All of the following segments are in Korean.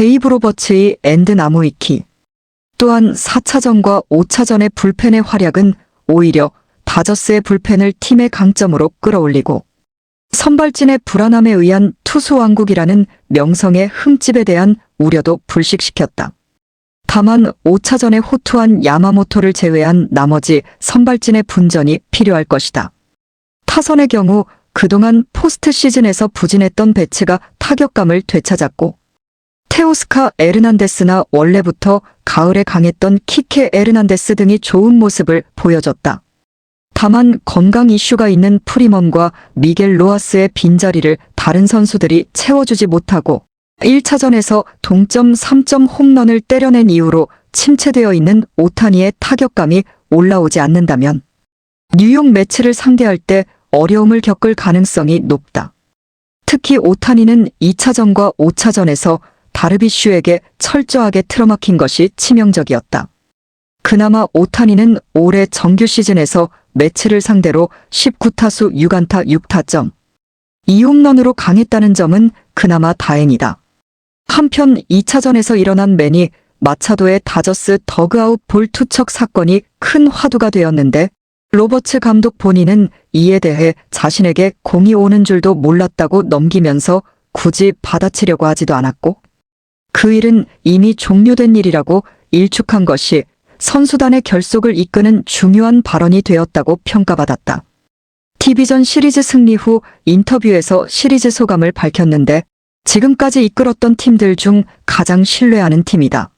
데이브 로버츠의 엔드 나무위키. 또한 4차전과 5차전의 불펜의 활약은 오히려 다저스의 불펜을 팀의 강점으로 끌어올리고 선발진의 불안함에 의한 투수 왕국이라는 명성의 흠집에 대한 우려도 불식시켰다. 다만 5차전에 호투한 야마모토를 제외한 나머지 선발진의 분전이 필요할 것이다. 타선의 경우 그동안 포스트 시즌에서 부진했던 배츠가 타격감을 되찾았고 테오스카 에르난데스나 원래부터 가을에 강했던 키케 에르난데스 등이 좋은 모습을 보여줬다. 다만 건강 이슈가 있는 프리먼과 미겔 로하스의 빈자리를 다른 선수들이 채워주지 못하고 1차전에서 동점 3점 홈런을 때려낸 이후로 침체되어 있는 오타니의 타격감이 올라오지 않는다면 뉴욕 매치를 상대할 때 어려움을 겪을 가능성이 높다. 특히 오타니는 2차전과 5차전에서 다르비슈에게 철저하게 틀어막힌 것이 치명적이었다. 그나마 오타니는 올해 정규 시즌에서 매치를 상대로 19타수 6안타 6타점, 2홈런으로 강했다는 점은 그나마 다행이다. 한편 2차전에서 일어난 매니 마차도의 다저스 더그아웃 볼 투척 사건이 큰 화두가 되었는데 로버츠 감독 본인은 이에 대해 자신에게 공이 오는 줄도 몰랐다고 넘기면서 굳이 받아치려고 하지도 않았고 그 일은 이미 종료된 일이라고 일축한 것이 선수단의 결속을 이끄는 중요한 발언이 되었다고 평가받았다. 디비전 시리즈 승리 후 인터뷰에서 시리즈 소감을 밝혔는데 지금까지 이끌었던 팀들 중 가장 신뢰하는 팀이다.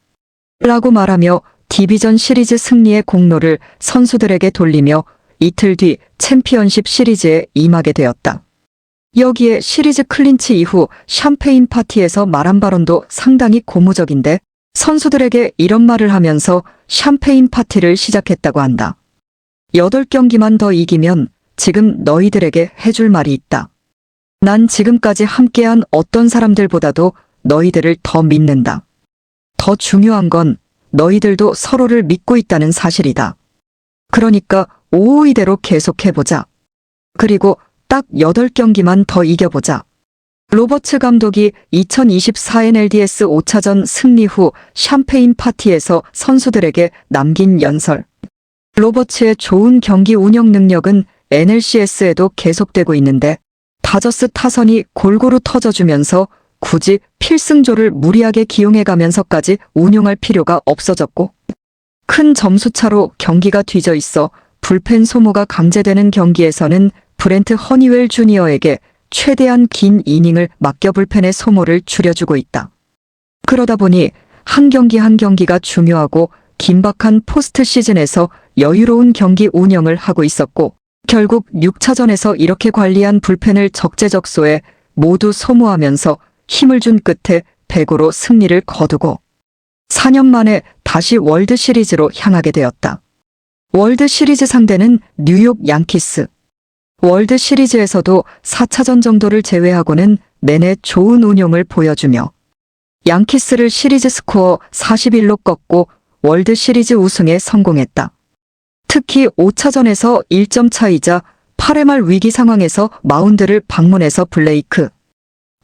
라고 말하며 디비전 시리즈 승리의 공로를 선수들에게 돌리며 이틀 뒤 챔피언십 시리즈에 임하게 되었다. 여기에 시리즈 클린치 이후 샴페인 파티에서 말한 발언도 상당히 고무적인데 선수들에게 이런 말을 하면서 샴페인 파티를 시작했다고 한다. 8경기만 더 이기면 지금 너희들에게 해줄 말이 있다. 난 지금까지 함께한 어떤 사람들보다도 너희들을 더 믿는다. 더 중요한 건 너희들도 서로를 믿고 있다는 사실이다. 그러니까 오이대로 계속해보자. 그리고 딱 8경기만 더 이겨보자. 로버츠 감독이 2024 NLDS 5차전 승리 후 샴페인 파티에서 선수들에게 남긴 연설. 로버츠의 좋은 경기 운영 능력은 NLCS에도 계속되고 있는데 다저스 타선이 골고루 터져주면서 굳이 필승조를 무리하게 기용해가면서까지 운용할 필요가 없어졌고 큰 점수차로 경기가 뒤져 있어 불펜 소모가 강제되는 경기에서는 브렌트 허니웰 주니어에게 최대한 긴 이닝을 맡겨 불펜의 소모를 줄여주고 있다. 그러다 보니 한 경기 한 경기가 중요하고 긴박한 포스트 시즌에서 여유로운 경기 운영을 하고 있었고 결국 6차전에서 이렇게 관리한 불펜을 적재적소에 모두 소모하면서 힘을 준 끝에 100으로 승리를 거두고 4년 만에 다시 월드 시리즈로 향하게 되었다. 월드 시리즈 상대는 뉴욕 양키스. 월드 시리즈에서도 4차전 정도를 제외하고는 내내 좋은 운용을 보여주며 양키스를 시리즈 스코어 41로 꺾고 월드 시리즈 우승에 성공했다. 특히 5차전에서 1점 차이자 8회 말 위기 상황에서 마운드를 방문해서 블레이크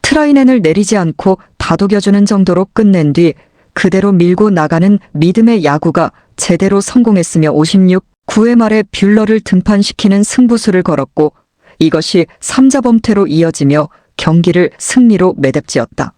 트라이넨을 내리지 않고 다독여주는 정도로 끝낸 뒤 그대로 밀고 나가는 믿음의 야구가 제대로 성공했으며 9회 말에 뷰러를 등판시키는 승부수를 걸었고 이것이 3자 범퇴로 이어지며 경기를 승리로 매듭지었다.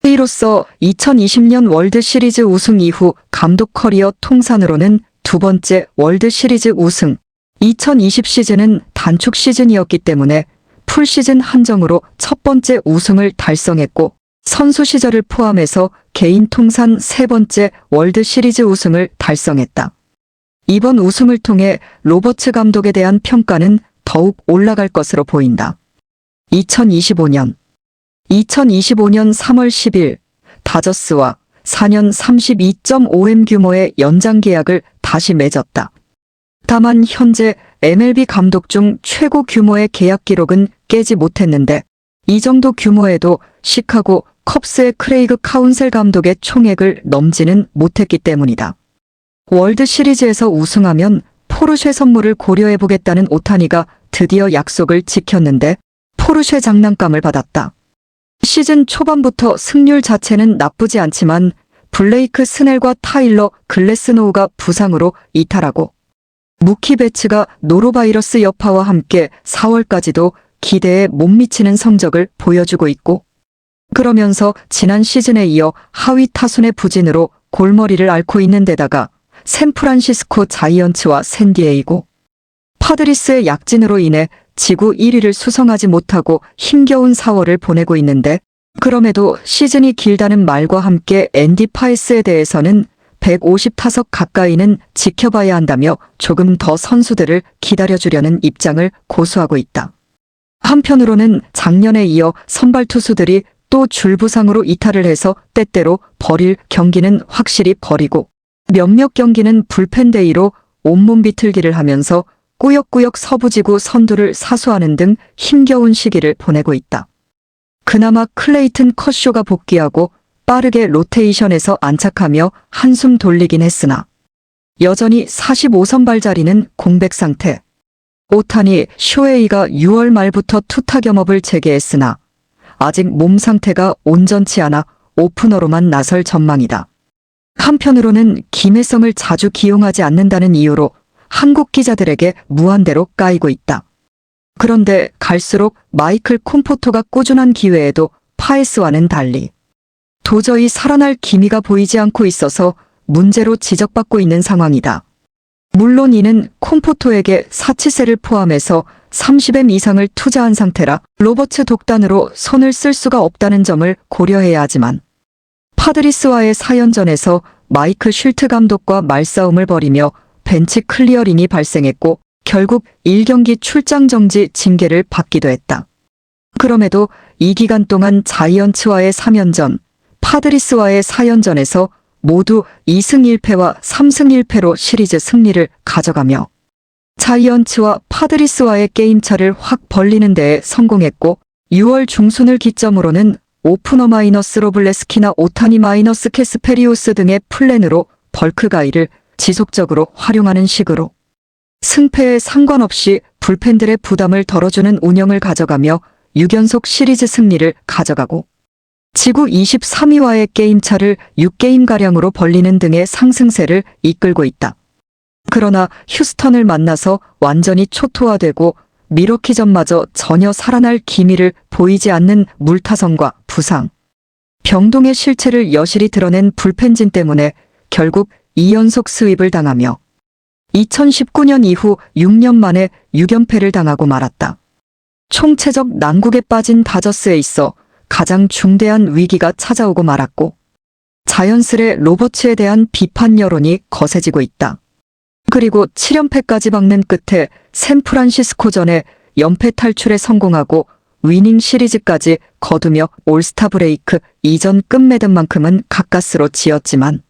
이로써 2020년 월드 시리즈 우승 이후 감독 커리어 통산으로는 두 번째 월드 시리즈 우승, 2020 시즌은 단축 시즌이었기 때문에 풀 시즌 한정으로 첫 번째 우승을 달성했고 선수 시절을 포함해서 개인 통산 세 번째 월드 시리즈 우승을 달성했다. 이번 우승을 통해 로버츠 감독에 대한 평가는 더욱 올라갈 것으로 보인다. 2025년 3월 10일 다저스와 4년 32.5M 규모의 연장 계약을 다시 맺었다. 다만 현재 MLB 감독 중 최고 규모의 계약 기록은 깨지 못했는데 이 정도 규모에도 시카고 컵스의 크레이그 카운셀 감독의 총액을 넘지는 못했기 때문이다. 월드 시리즈에서 우승하면 포르쉐 선물을 고려해보겠다는 오타니가 드디어 약속을 지켰는데 포르쉐 장난감을 받았다. 시즌 초반부터 승률 자체는 나쁘지 않지만 블레이크 스넬과 타일러 글래스노우가 부상으로 이탈하고 무키 베츠가 노로바이러스 여파와 함께 4월까지도 기대에 못 미치는 성적을 보여주고 있고, 그러면서 지난 시즌에 이어 하위 타순의 부진으로 골머리를 앓고 있는 데다가 샌프란시스코 자이언츠와 샌디에이고 파드리스의 약진으로 인해 지구 1위를 수성하지 못하고 힘겨운 4월을 보내고 있는데, 그럼에도 시즌이 길다는 말과 함께 앤디 파이스에 대해서는 150타석 가까이는 지켜봐야 한다며 조금 더 선수들을 기다려주려는 입장을 고수하고 있다. 한편으로는 작년에 이어 선발 투수들이 또 줄부상으로 이탈을 해서 때때로 버릴 경기는 확실히 버리고 몇몇 경기는 불펜데이로 온몸 비틀기를 하면서 꾸역꾸역 서부지구 선두를 사수하는 등 힘겨운 시기를 보내고 있다. 그나마 클레이튼 컷쇼가 복귀하고 빠르게 로테이션에서 안착하며 한숨 돌리긴 했으나 여전히 45선발 자리는 공백 상태. 오타니 쇼헤이가 6월 말부터 투타 겸업을 재개했으나 아직 몸 상태가 온전치 않아 오프너로만 나설 전망이다. 한편으로는 김혜성을 자주 기용하지 않는다는 이유로 한국 기자들에게 무한대로 까이고 있다. 그런데 갈수록 마이클 콤포토가 꾸준한 기회에도 파에스와는 달리 도저히 살아날 기미가 보이지 않고 있어서 문제로 지적받고 있는 상황이다. 물론 이는 콤포토에게 사치세를 포함해서 30M 이상을 투자한 상태라 로버츠 독단으로 손을 쓸 수가 없다는 점을 고려해야 하지만 파드리스와의 4연전에서 마이크 쉴트 감독과 말싸움을 벌이며 벤치 클리어링이 발생했고 결국 1경기 출장 정지 징계를 받기도 했다. 그럼에도 이 기간 동안 자이언츠와의 3연전, 파드리스와의 4연전에서 모두 2승 1패와 3승 1패로 시리즈 승리를 가져가며 자이언츠와 파드리스와의 게임차를 확 벌리는 데에 성공했고 6월 중순을 기점으로는 오프너 마이너스 로블레스키나 오타니 마이너스 캐스페리우스 등의 플랜으로 벌크가이를 지속적으로 활용하는 식으로 승패에 상관없이 불펜들의 부담을 덜어주는 운영을 가져가며 6연속 시리즈 승리를 가져가고 지구 23위와의 게임차를 6게임가량으로 벌리는 등의 상승세를 이끌고 있다. 그러나 휴스턴을 만나서 완전히 초토화되고 미러키전마저 전혀 살아날 기미를 보이지 않는 물타선과 부상, 병동의 실체를 여실히 드러낸 불펜진 때문에 결국 2연속 스윕을 당하며 2019년 이후 6년 만에 6연패를 당하고 말았다. 총체적 난국에 빠진 다저스에 있어 가장 중대한 위기가 찾아오고 말았고 자연스레 로버츠에 대한 비판 여론이 거세지고 있다. 그리고 7연패까지 박는 끝에 샌프란시스코전에 연패 탈출에 성공하고 위닝 시리즈까지 거두며 올스타 브레이크 이전 끝맺음만큼은 가까스로 지었지만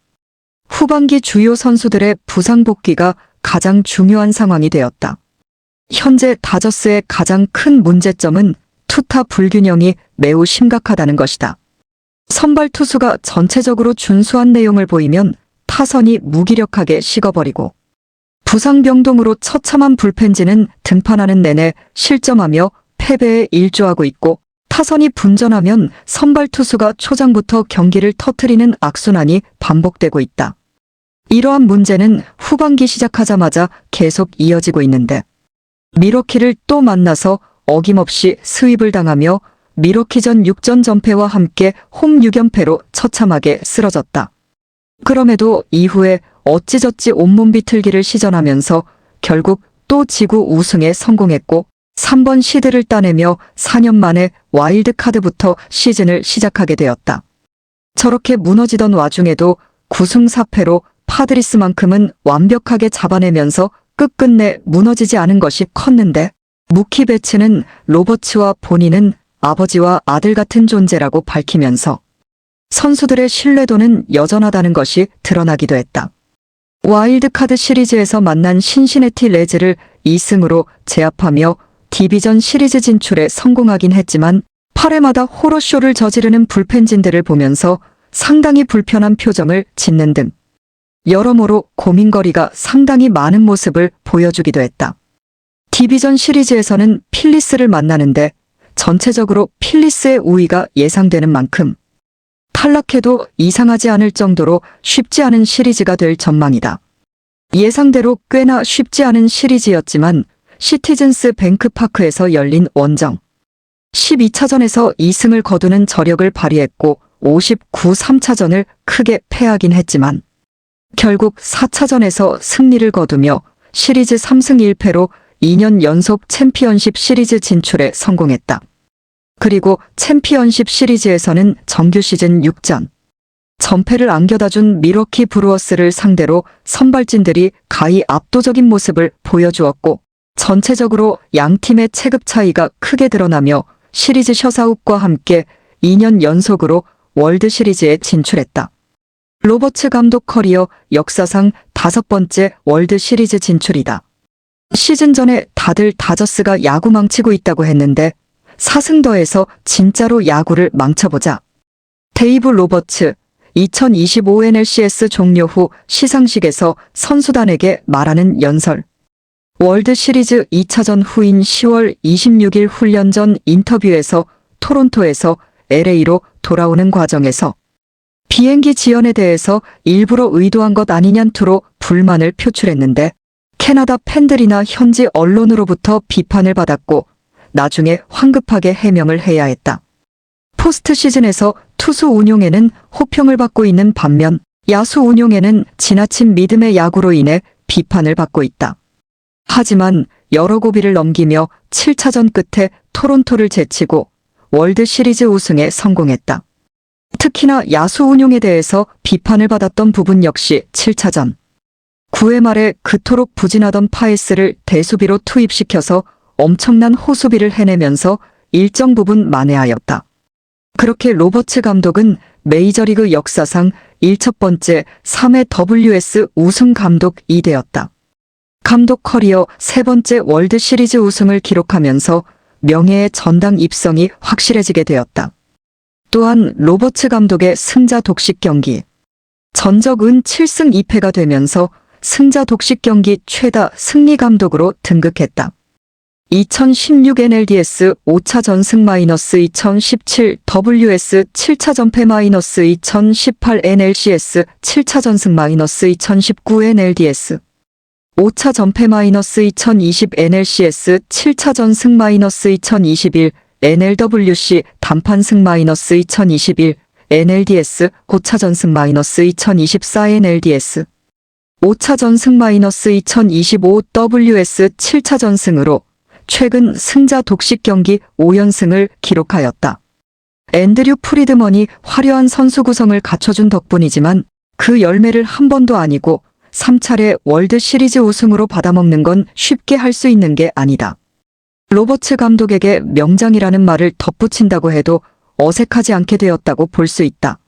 후반기 주요 선수들의 부상 복귀가 가장 중요한 상황이 되었다. 현재 다저스의 가장 큰 문제점은 투타 불균형이 매우 심각하다는 것이다. 선발 투수가 전체적으로 준수한 내용을 보이면 타선이 무기력하게 식어버리고 부상 병동으로 처참한 불펜진은 등판하는 내내 실점하며 패배에 일조하고 있고 타선이 분전하면 선발 투수가 초장부터 경기를 터뜨리는 악순환이 반복되고 있다. 이러한 문제는 후반기 시작하자마자 계속 이어지고 있는데 미러키를 또 만나서 어김없이 스윕을 당하며 미러키전 6전 전패와 함께 홈 6연패로 처참하게 쓰러졌다. 그럼에도 이후에 어찌저찌 온몸 비틀기를 시전하면서 결국 또 지구 우승에 성공했고 3번 시드를 따내며 4년 만에 와일드카드부터 시즌을 시작하게 되었다. 저렇게 무너지던 와중에도 9승 4패로 파드리스만큼은 완벽하게 잡아내면서 끝끝내 무너지지 않은 것이 컸는데 무키 베츠는 로버츠와 본인은 아버지와 아들 같은 존재라고 밝히면서 선수들의 신뢰도는 여전하다는 것이 드러나기도 했다. 와일드카드 시리즈에서 만난 신시내티 레즈를 2승으로 제압하며 디비전 시리즈 진출에 성공하긴 했지만 8회마다 호러쇼를 저지르는 불펜진들을 보면서 상당히 불편한 표정을 짓는 등 여러모로 고민거리가 상당히 많은 모습을 보여주기도 했다. 디비전 시리즈에서는 필리스를 만나는데 전체적으로 필리스의 우위가 예상되는 만큼 탈락해도 이상하지 않을 정도로 쉽지 않은 시리즈가 될 전망이다. 예상대로 꽤나 쉽지 않은 시리즈였지만 시티즌스 뱅크파크에서 열린 원정 12차전에서 2승을 거두는 저력을 발휘했고 59 3차전을 크게 패하긴 했지만 결국 4차전에서 승리를 거두며 시리즈 3승 1패로 2년 연속 챔피언십 시리즈 진출에 성공했다. 그리고 챔피언십 시리즈에서는 정규 시즌 6전 전패를 안겨다준 밀워키 브루어스를 상대로 선발진들이 가히 압도적인 모습을 보여주었고 전체적으로 양 팀의 체급 차이가 크게 드러나며 시리즈 셔사웃과 함께 2년 연속으로 월드 시리즈에 진출했다. 로버츠 감독 커리어 역사상 5번째 월드 시리즈 진출이다. 시즌 전에 다들 다저스가 야구 망치고 있다고 했는데 4승 더해서 진짜로 야구를 망쳐보자. 데이브 로버츠 2025 NLCS 종료 후 시상식에서 선수단에게 말하는 연설. 월드 시리즈 2차전 후인 10월 26일 훈련 전 인터뷰에서 토론토에서 LA로 돌아오는 과정에서 비행기 지연에 대해서 일부러 의도한 것 아니냐는 투로 불만을 표출했는데 캐나다 팬들이나 현지 언론으로부터 비판을 받았고 나중에 황급하게 해명을 해야 했다. 포스트 시즌에서 투수 운용에는 호평을 받고 있는 반면 야수 운용에는 지나친 믿음의 야구로 인해 비판을 받고 있다. 하지만 여러 고비를 넘기며 7차전 끝에 토론토를 제치고 월드 시리즈 우승에 성공했다. 특히나 야수 운용에 대해서 비판을 받았던 부분 역시 7차전 9회 말에 그토록 부진하던 파에스를 대수비로 투입시켜서 엄청난 호수비를 해내면서 일정 부분 만회하였다. 그렇게 로버츠 감독은 메이저리그 역사상 1첫 번째 3회 WS 우승 감독이 되었다. 감독 커리어 3번째 월드 시리즈 우승을 기록하면서 명예의 전당 입성이 확실해지게 되었다. 또한 로버츠 감독의 승자 독식 경기 전적은 7승 2패가 되면서 승자 독식 경기 최다 승리 감독으로 등극했다. 2016 NLDS 5차전 승 -2017 WS 7차전 패 -2018 NLCS 7차전 승 -2019 NLDS 5차전 패 -2020 NLCS 7차전 승 -2021 NLWC 단판 승 -2021 NLDS 5차전 승 -2024 NLDS 5차전 승 -2025 WS 7차전 승으로 최근 승자 독식 경기 5연승을 기록하였다. 앤드류 프리드먼이 화려한 선수 구성을 갖춰준 덕분이지만 그 열매를 한 번도 아니고 3차례 월드 시리즈 우승으로 받아먹는 건 쉽게 할 수 있는 게 아니다. 로버츠 감독에게 명장이라는 말을 덧붙인다고 해도 어색하지 않게 되었다고 볼 수 있다.